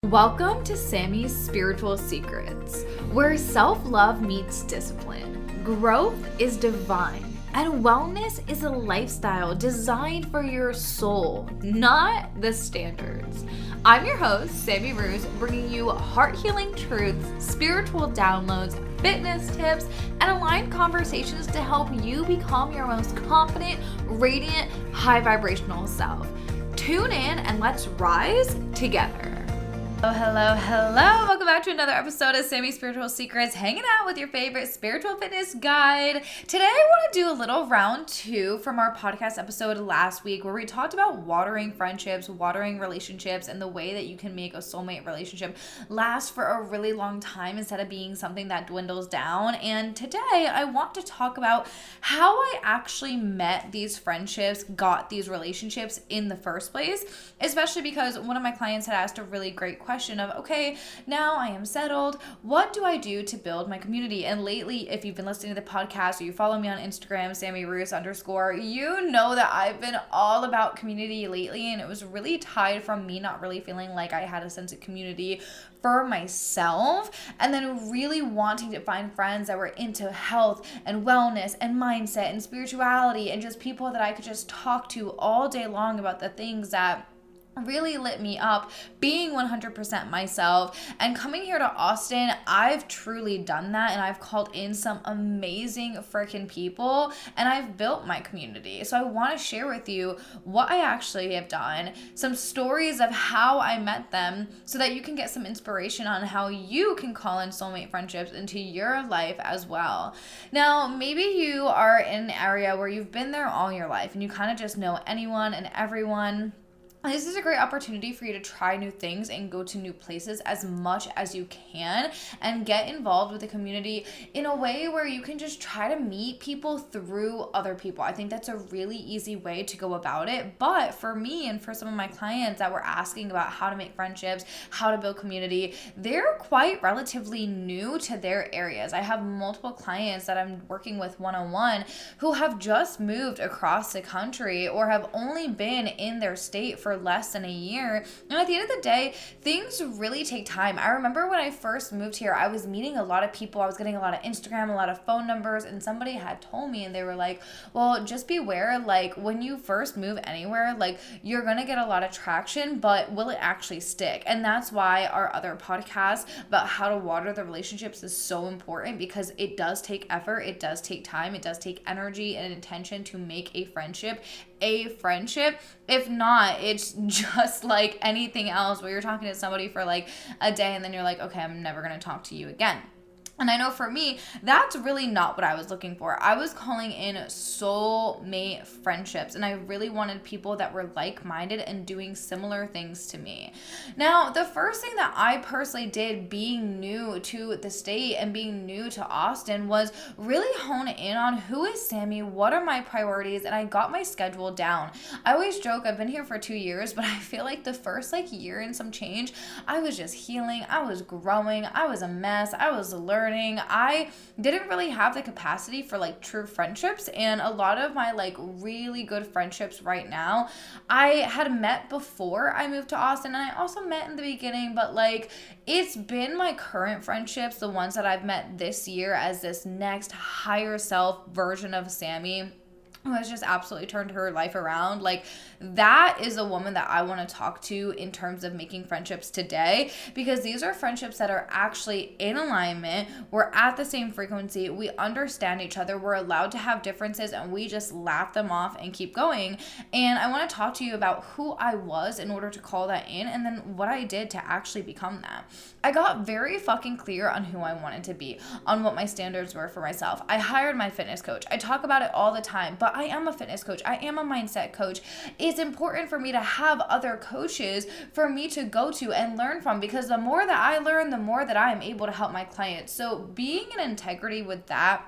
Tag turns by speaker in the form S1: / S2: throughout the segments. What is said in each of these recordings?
S1: Welcome to Sami's Spiritual Secrets, where self-love meets discipline, growth is divine, and wellness is a lifestyle designed for your soul, not the standards. I'm your host, Sami Roos, bringing you heart-healing truths, spiritual downloads, fitness tips, and aligned conversations to help you become your most confident, radiant, high vibrational self. Tune in and let's rise together. Hello. Welcome back to another episode of Sami's Spiritual Secrets, hanging out with your favorite spiritual fitness guide. Today, I want to do a little round two from our podcast episode last week where we talked about watering friendships, watering relationships, and the way that you can make a soulmate relationship last for a really long time instead of being something that dwindles down. And today, I want to talk about how I actually met these friendships, got these relationships in the first place, especially because one of my clients had asked a really great question of, okay, now I am settled. What do I do to build my community? And lately, if you've been listening to the podcast or you follow me on Instagram, SamiRoos_, you know that I've been all about community lately. And it was really tied from me not really feeling like I had a sense of community for myself, and then really wanting to find friends that were into health and wellness and mindset and spirituality and just people that I could just talk to all day long about the things that really lit me up, being 100% myself. And coming here to Austin, I've truly done that, and I've called in some amazing freaking people, and I've built my community. So I want to share with you what I actually have done, some stories of how I met them, so that you can get some inspiration on how you can call in soulmate friendships into your life as well. Now, maybe you are in an area where you've been there all your life and you kind of just know anyone and everyone. This is a great opportunity for you to try new things and go to new places as much as you can and get involved with the community in a way where you can just try to meet people through other people. I think that's a really easy way to go about it. But for me and for some of my clients that were asking about how to make friendships, how to build community, they're quite relatively new to their areas. I have multiple clients that I'm working with one-on-one who have just moved across the country or have only been in their state for less than a year. And at the end of the day, things really take time. I remember when I first moved here, I was meeting a lot of people. I was getting a lot of Instagram, a lot of phone numbers, and somebody had told me, and they were like, well, just beware, like when you first move anywhere, like you're gonna get a lot of traction, but will it actually stick? And that's why our other podcast about how to water the relationships is so important, because it does take effort, it does take time, it does take energy and intention to make a friendship. If not, it's just like anything else where you're talking to somebody for like a day and then you're like, okay, I'm never going to talk to you again. And I know for me, that's really not what I was looking for. I was calling in soulmate friendships, and I really wanted people that were like-minded and doing similar things to me. Now, the first thing that I personally did being new to the state and being new to Austin was really hone in on who is Sami, what are my priorities, and I got my schedule down. I always joke, I've been here for 2 years, but I feel like the first year and some change, I was just healing, I was growing, I was a mess, I was learning. I didn't really have the capacity for true friendships, and a lot of my really good friendships right now I had met before I moved to Austin, and I also met in the beginning, but it's been my current friendships, the ones that I've met this year as this next higher self version of Sami, who has just absolutely turned her life around. That is a woman that I want to talk to in terms of making friendships today, because these are friendships that are actually in alignment. We're at the same frequency. We understand each other. We're allowed to have differences, and we just laugh them off and keep going. And I want to talk to you about who I was in order to call that in, and then what I did to actually become that. I got very fucking clear on who I wanted to be, on what my standards were for myself. I hired my fitness coach. I talk about it all the time, but I am a fitness coach. I am a mindset coach. It's important for me to have other coaches for me to go to and learn from, because the more that I learn, the more that I am able to help my clients. So being in integrity with that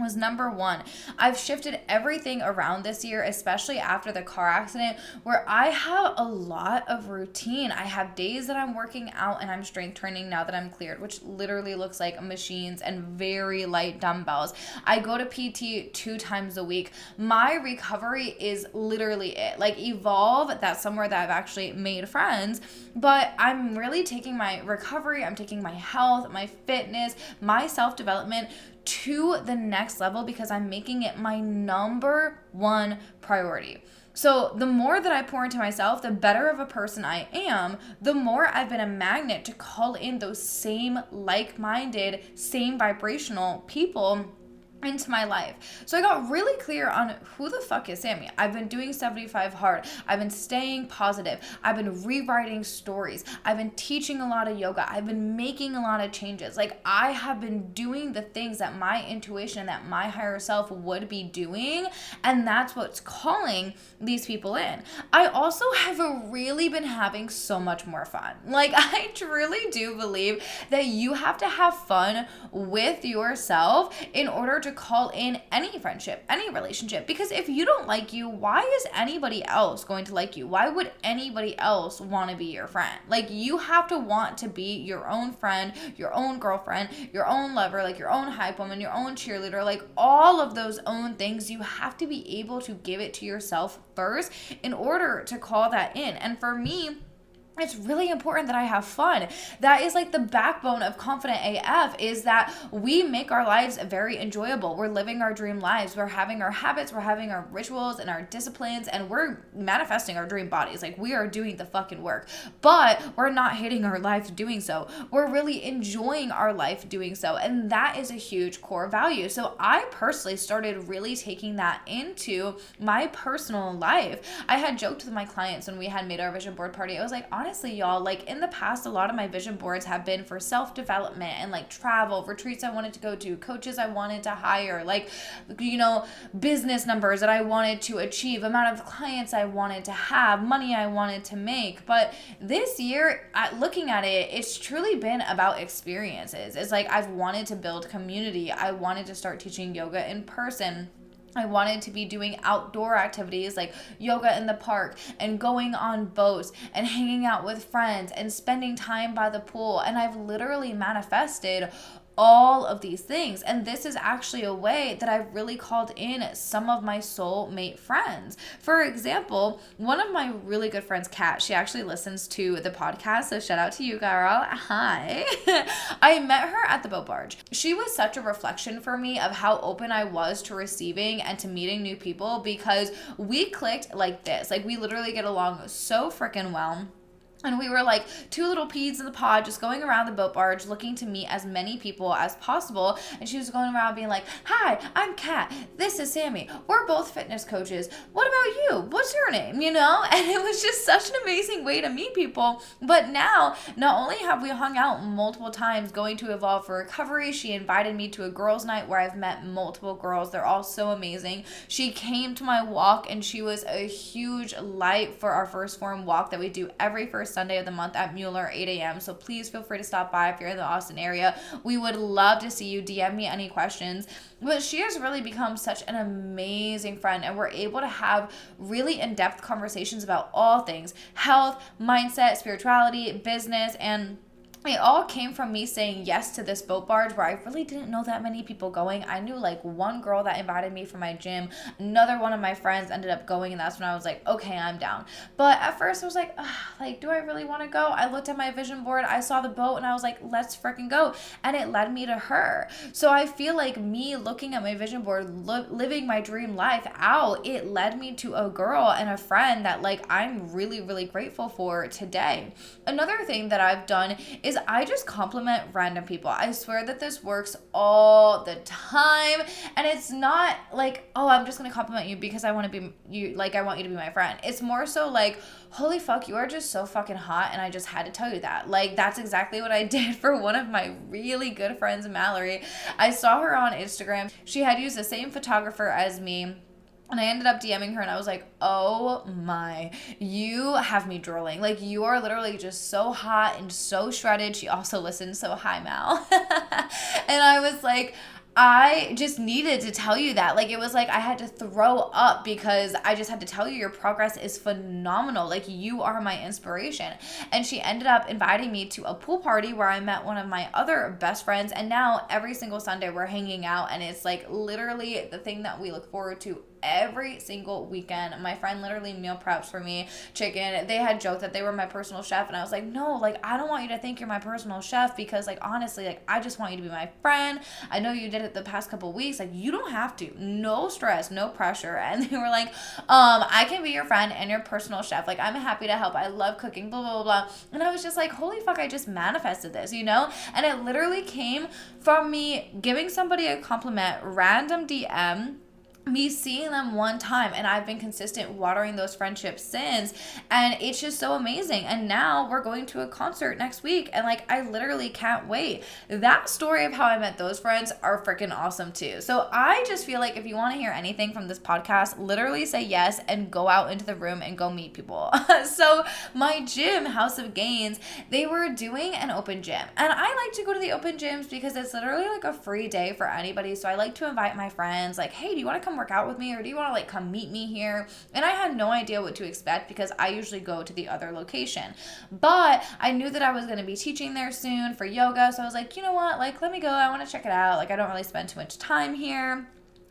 S1: was number one. I've shifted everything around this year, especially after the car accident, where I have a lot of routine. I have days that I'm working out and I'm strength training now that I'm cleared, which literally looks like machines and very light dumbbells. I go to PT 2 times a week. My recovery is literally it. Like Evolve, that's somewhere that I've actually made friends, but I'm really taking my recovery, I'm taking my health, my fitness, my self-development to the next level because I'm making it my number one priority. So the more that I pour into myself, the better of a person I am, the more I've been a magnet to call in those same like-minded, same vibrational people into my life. So I got really clear on who the fuck is Sami. I've been doing 75 hard. I've been staying positive. I've been rewriting stories. I've been teaching a lot of yoga. I've been making a lot of changes. Like I have been doing the things that my intuition, that my higher self would be doing. And that's what's calling these people in. I also have really been having so much more fun. Like I truly do believe that you have to have fun with yourself in order to call in any friendship, any relationship. Because if you don't like you, why is anybody else going to like you? Why would anybody else want to be your friend? Like you have to want to be your own friend, your own girlfriend, your own lover, like your own hype woman, your own cheerleader, like all of those own things. You have to be able to give it to yourself first in order to call that in. And for me, it's really important that I have fun. That is like the backbone of Confident AF, is that we make our lives very enjoyable. We're living our dream lives. We're having our habits, we're having our rituals and our disciplines, and we're manifesting our dream bodies. Like we are doing the fucking work, but we're not hating our life doing so. We're really enjoying our life doing so. And that is a huge core value. So I personally started really taking that into my personal life. I had joked with my clients when we had made our vision board party. I was like, honestly, y'all, like in the past, a lot of my vision boards have been for self-development and like travel, retreats I wanted to go to, coaches I wanted to hire, like, you know, business numbers that I wanted to achieve, amount of clients I wanted to have, money I wanted to make. But this year, looking at it, it's truly been about experiences. It's like I've wanted to build community. I wanted to start teaching yoga in person. I wanted to be doing outdoor activities like yoga in the park and going on boats and hanging out with friends and spending time by the pool. And I've literally manifested all of these things. And this is actually a way that I've really called in some of my soulmate friends. For example, one of my really good friends, Kat, she actually listens to the podcast. So shout out to you, girl. Hi. I met her at the boat barge. She was such a reflection for me of how open I was to receiving and to meeting new people, because we clicked like this. Like we literally get along so freaking well. And we were like two little peas in the pod, just going around the boat barge, looking to meet as many people as possible. And she was going around being like, hi, I'm Kat. This is Sami. We're both fitness coaches. What about you? What's your name? You know? And it was just such an amazing way to meet people. But now, not only have we hung out multiple times going to Evolve for Recovery, she invited me to a girls' night where I've met multiple girls. They're all so amazing. She came to my walk and she was a huge light for our first form walk that we do every first Sunday of the month at Mueller, 8 a.m. So please feel free to stop by if you're in the Austin area. We would love to see you. DM me any questions. But she has really become such an amazing friend, and we're able to have really in-depth conversations about all things: health, mindset, spirituality, business, and it all came from me saying yes to this boat barge where I really didn't know that many people going. I knew like one girl that invited me from my gym. Another one of my friends ended up going, and that's when I was like, okay, I'm down. But at first I was like, do I really want to go? I looked at my vision board, I saw the boat, and I was like, let's freaking go. And it led me to her. So I feel like me looking at my vision board, living my dream life out, it led me to a girl and a friend that like I'm really, really grateful for today. Another thing that I've done is I just compliment random people. I swear that this works all the time. And it's not like, oh, I'm just going to compliment you because I want to be you, like I want you to be my friend. It's more so like, holy fuck, you are just so fucking hot, and I just had to tell you that. Like, that's exactly what I did for one of my really good friends, Mallory. I saw her on Instagram. She had used the same photographer as me. And I ended up DMing her, and I was like, oh my, you have me drooling. Like, you are literally just so hot and so shredded. She also listened, so hi, Mal. And I was like, I just needed to tell you that. Like, it was like I had to throw up because I just had to tell you your progress is phenomenal. Like, you are my inspiration. And she ended up inviting me to a pool party where I met one of my other best friends. And now every single Sunday we're hanging out. And it's like literally the thing that we look forward to every single weekend. My friend literally meal preps for me chicken. They had joked that they were my personal chef, and I was like, no, like, I don't want you to think you're my personal chef, because like, honestly, like, I just want you to be my friend. I know you did it the past couple weeks, like, you don't have to, no stress, no pressure. And they were like, I can be your friend and your personal chef, like, I'm happy to help, I love cooking, blah blah blah. And I was just like, holy fuck, I just manifested this, you know. And it literally came from me giving somebody a compliment, random DM, me seeing them one time, and I've been consistent watering those friendships since, and it's just so amazing. And now we're going to a concert next week, and like, I literally can't wait. That story of how I met those friends are freaking awesome too. So I just feel like if you want to hear anything from this podcast, literally say yes and go out into the room and go meet people. So my gym, House of Gains, they were doing an open gym, and I like to go to the open gyms because it's literally like a free day for anybody. So I like to invite my friends, like, hey, do you want to come work out with me, or do you want to like come meet me here? And I had no idea what to expect because I usually go to the other location, but I knew that I was going to be teaching there soon for yoga, so I was like, you know what, like, let me go, I want to check it out, like, I don't really spend too much time here.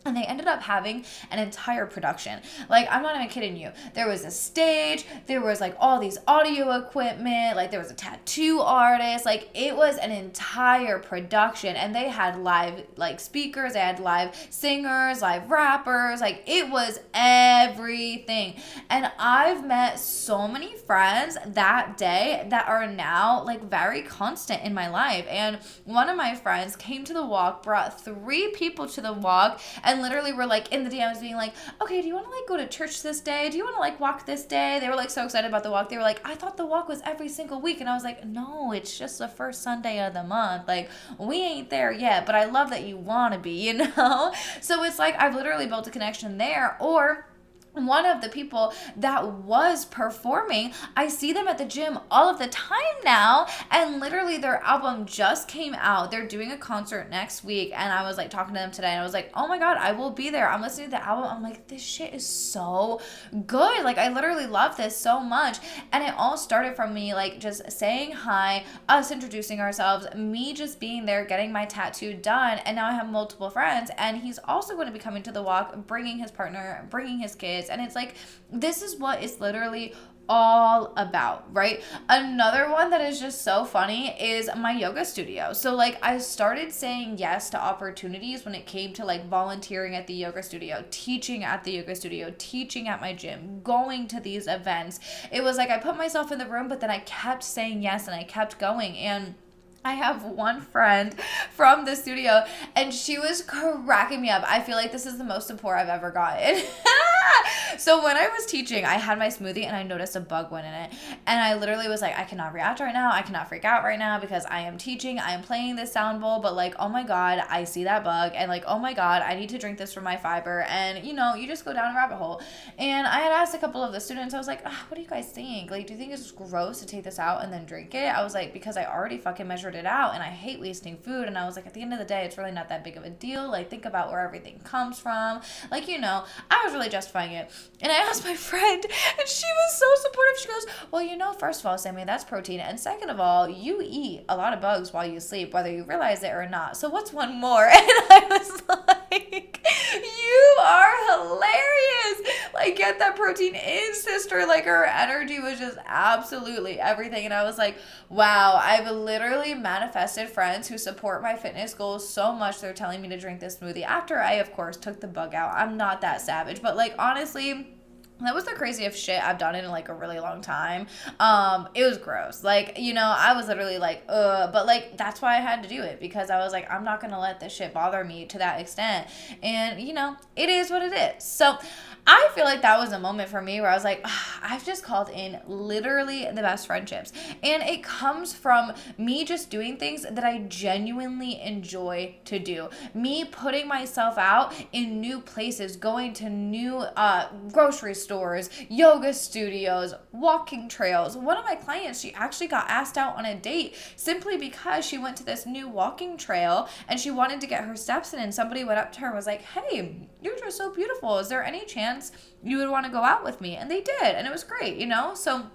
S1: And they ended up having an entire production. Like, I'm not even kidding you. There was a stage, there was like all these audio equipment, like there was a tattoo artist, like it was an entire production. And they had live like speakers, they had live singers, live rappers, like it was everything. And I've met so many friends that day that are now like very constant in my life. And one of my friends came to the walk, brought 3 people to the walk, and literally were like in the DMs being like, okay, do you want to like go to church this day? Do you want to like walk this day? They were like so excited about the walk. They were like, I thought the walk was every single week. And I was like, no, it's just the first Sunday of the month. Like, we ain't there yet, but I love that you want to be, you know? So it's like, I've literally built a connection there. Or one of the people that was performing, I see them at the gym all of the time now, and literally their album just came out. They're doing a concert next week, and I was like talking to them today, and I was like, oh my god, I will be there. I'm listening to the album, I'm like, this shit is so good. Like, I literally love this so much. And it all started from me like just saying hi, us introducing ourselves, me just being there, getting my tattoo done, and now I have multiple friends, and he's also going to be coming to the walk, bringing his partner, bringing his kids. And it's like, this is what it's literally all about, right? Another one that is just so funny is my yoga studio. So like, I started saying yes to opportunities when it came to like volunteering at the yoga studio, teaching at the yoga studio, teaching at my gym, going to these events. It was like I put myself in the room, but then I kept saying yes and I kept going. And I have one friend from the studio, and she was cracking me up. I feel like this is the most support I've ever gotten. So when I was teaching, I had my smoothie and I noticed a bug went in it. And I literally was like, I cannot react right now. I cannot freak out right now because I am teaching. I am playing this sound bowl, but like, oh my God, I see that bug. And like, oh my God, I need to drink this for my fiber. And you know, you just go down a rabbit hole. And I had asked a couple of the students, I was like, what do you guys think? Like, do you think it's gross to take this out and then drink it? I was like, because I already fucking measured it out and I hate wasting food. And I was like, at the end of the day, it's really not that big of a deal. Like, think about where everything comes from. Like, you know, I was really justifying it. And I asked my friend, and she was so supportive. She goes, well, you know, first of all, Sami, that's protein. And second of all, you eat a lot of bugs while you sleep, whether you realize it or not. So what's one more? And I was like, you are hilarious. Like, get that protein in, sister. Like, her energy was just absolutely everything. And I was like, wow, I've literally manifested friends who support my fitness goals so much. They're telling me to drink this smoothie after I, of course, took the bug out. I'm not that savage, but like, honestly, that was the craziest shit I've done in like a really long time. It was gross. Like, you know, I was literally like, but like, that's why I had to do it, because I was like, I'm not gonna let this shit bother me to that extent. And you know, it is what it is. So I feel like that was a moment for me where I was like, I've just called in literally the best friendships. And it comes from me just doing things that I genuinely enjoy to do. Me putting myself out in new places, going to new grocery stores, stores, yoga studios, walking trails. One of my clients, she actually got asked out on a date simply because she went to this new walking trail and she wanted to get her steps in, and somebody went up to her and was like, hey, you're just so beautiful. Is there any chance you would want to go out with me? And they did, and it was great, So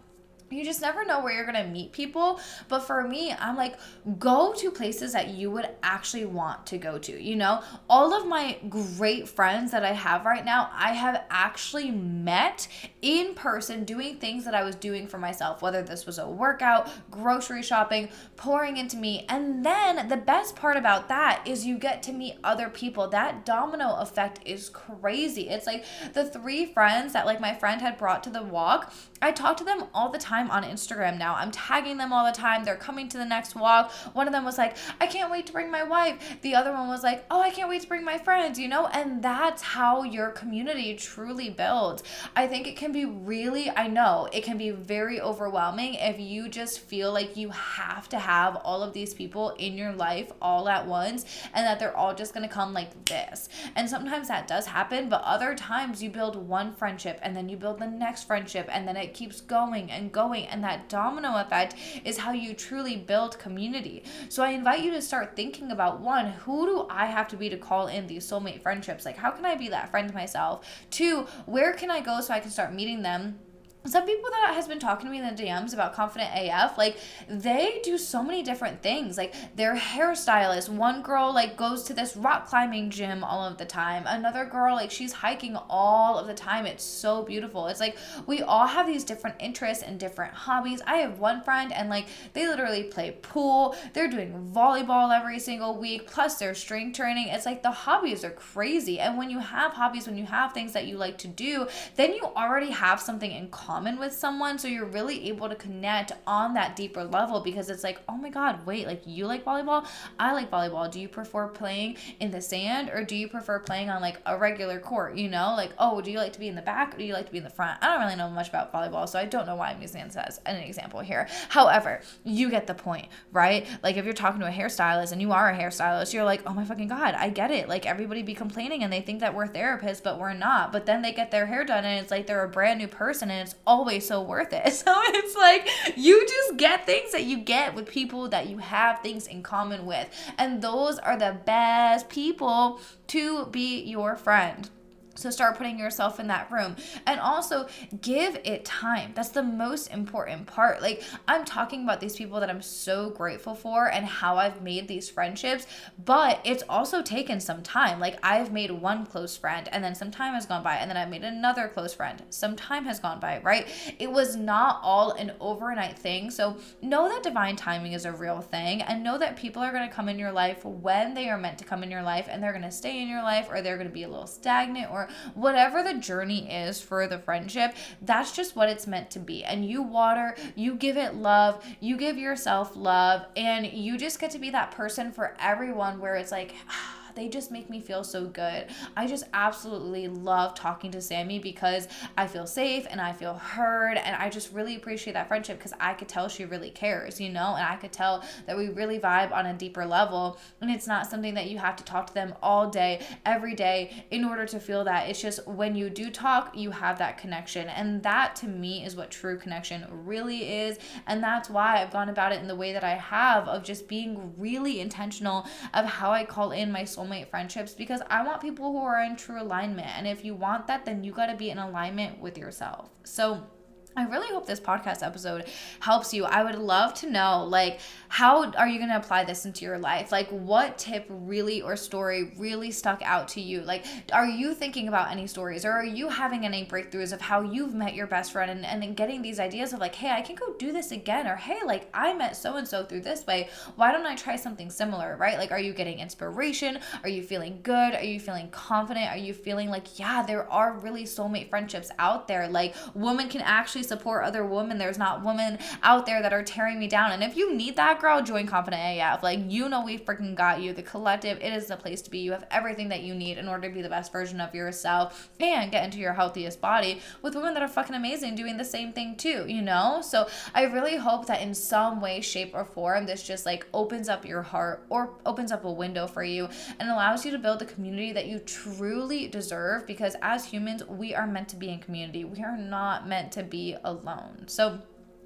S1: you just never know where you're going to meet people. But for me, I'm like, go to places that you would actually want to go to, All of my great friends that I have right now, I have actually met in person doing things that I was doing for myself, whether this was a workout, grocery shopping, pouring into me. And then the best part about that is you get to meet other people. That domino effect is crazy. It's like the 3 friends that like my friend had brought to the walk, I talk to them all the time on Instagram now. I'm tagging them all the time. They're coming to the next walk. One of them was like, I can't wait to bring my wife. The other one was like, oh, I can't wait to bring my friends, And that's how your community truly builds. I think it can be it can be very overwhelming if you just feel like you have to have all of these people in your life all at once and that they're all just going to come like this. And sometimes that does happen, but other times you build one friendship and then you build the next friendship and then it keeps going and going, and that domino effect is how you truly build community. So I invite you to start thinking about, 1, who do I have to be to call in these soulmate friendships? Like, how can I be that friend to myself? 2, where can I go so I can start meeting them? Some people that has been talking to me in the DMs about Confident AF, like they do so many different things. Like they're hairstylists. One girl like goes to this rock climbing gym all of the time. Another girl, like she's hiking all of the time. It's so beautiful. It's like we all have these different interests and different hobbies. I have one friend and like they literally play pool. They're doing volleyball every single week, plus their strength training. It's like the hobbies are crazy. And when you have hobbies, when you have things that you like to do, then you already have something in common with someone, so you're really able to connect on that deeper level, because it's like, oh my god, wait, like you like volleyball, I like volleyball. Do you prefer playing in the sand or do you prefer playing on like a regular court? Like, oh, do you like to be in the back or do you like to be in the front? I don't really know much about volleyball, so I don't know why I'm using this as an example here. However, you get the point, right? Like if you're talking to a hairstylist and you are a hairstylist, you're like, oh my fucking god, I get it. Like everybody be complaining and they think that we're therapists, but we're not. But then they get their hair done and it's like they're a brand new person and it's always so worth it. So it's like you just get things that you get with people that you have things in common with, and those are the best people to be your friend. So start putting yourself in that room, and also give it time. That's the most important part. Like I'm talking about these people that I'm so grateful for and how I've made these friendships, but it's also taken some time. Like I've made one close friend and then some time has gone by, and then I've made another close friend. Some time has gone by, right? It was not all an overnight thing. So know that divine timing is a real thing, and know that people are going to come in your life when they are meant to come in your life, and they're going to stay in your life, or they're going to be a little stagnant, or whatever the journey is for the friendship. That's just what it's meant to be. And you water, you give it love, you give yourself love, and you just get to be that person for everyone where it's like, they just make me feel so good. I just absolutely love talking to Sami because I feel safe and I feel heard, and I just really appreciate that friendship because I could tell she really cares, and I could tell that we really vibe on a deeper level, and it's not something that you have to talk to them all day, every day in order to feel that. It's just when you do talk, you have that connection, and that to me is what true connection really is, and that's why I've gone about it in the way that I have, of just being really intentional of how I call in my soulmate friendships, because I want people who are in true alignment. And if you want that, then you got to be in alignment with yourself. So I really hope this podcast episode helps you. I would love to know, like, how are you going to apply this into your life? Like, what tip really or story really stuck out to you? Like, are you thinking about any stories, or are you having any breakthroughs of how you've met your best friend and then getting these ideas of like, hey, I can go do this again, or hey, like I met so-and-so through this way. Why don't I try something similar, right? Like, are you getting inspiration? Are you feeling good? Are you feeling confident? Are you feeling like, yeah, there are really soulmate friendships out there? Like, women can actually actually support other women. There's not women out there that are tearing me down. And if you need that, girl, join Confident AF. Like, you know, we freaking got you. The collective, it is the place to be. You have everything that you need in order to be the best version of yourself and get into your healthiest body with women that are fucking amazing doing the same thing too, you know? So I really hope that in some way, shape, or form, this just like opens up your heart or opens up a window for you and allows you to build the community that you truly deserve, because as humans, we are meant to be in community. We are not meant to be alone. So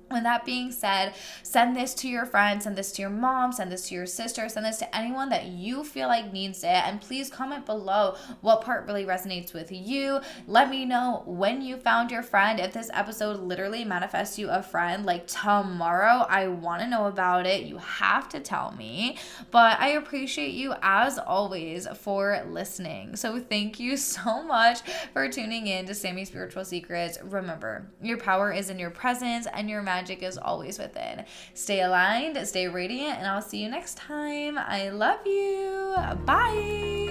S1: with that being said, send this to your friends, send this to your mom, send this to your sister, send this to anyone that you feel like needs it. And please comment below what part really resonates with you. Let me know when you found your friend. If this episode literally manifests you a friend like tomorrow, I want to know about it. You have to tell me. But I appreciate you as always for listening. So thank you so much for tuning in to Sami's Spiritual Secrets. Remember, your power is in your presence and your magic is always within. Stay aligned, stay radiant, and I'll see you next time. I love you. Bye.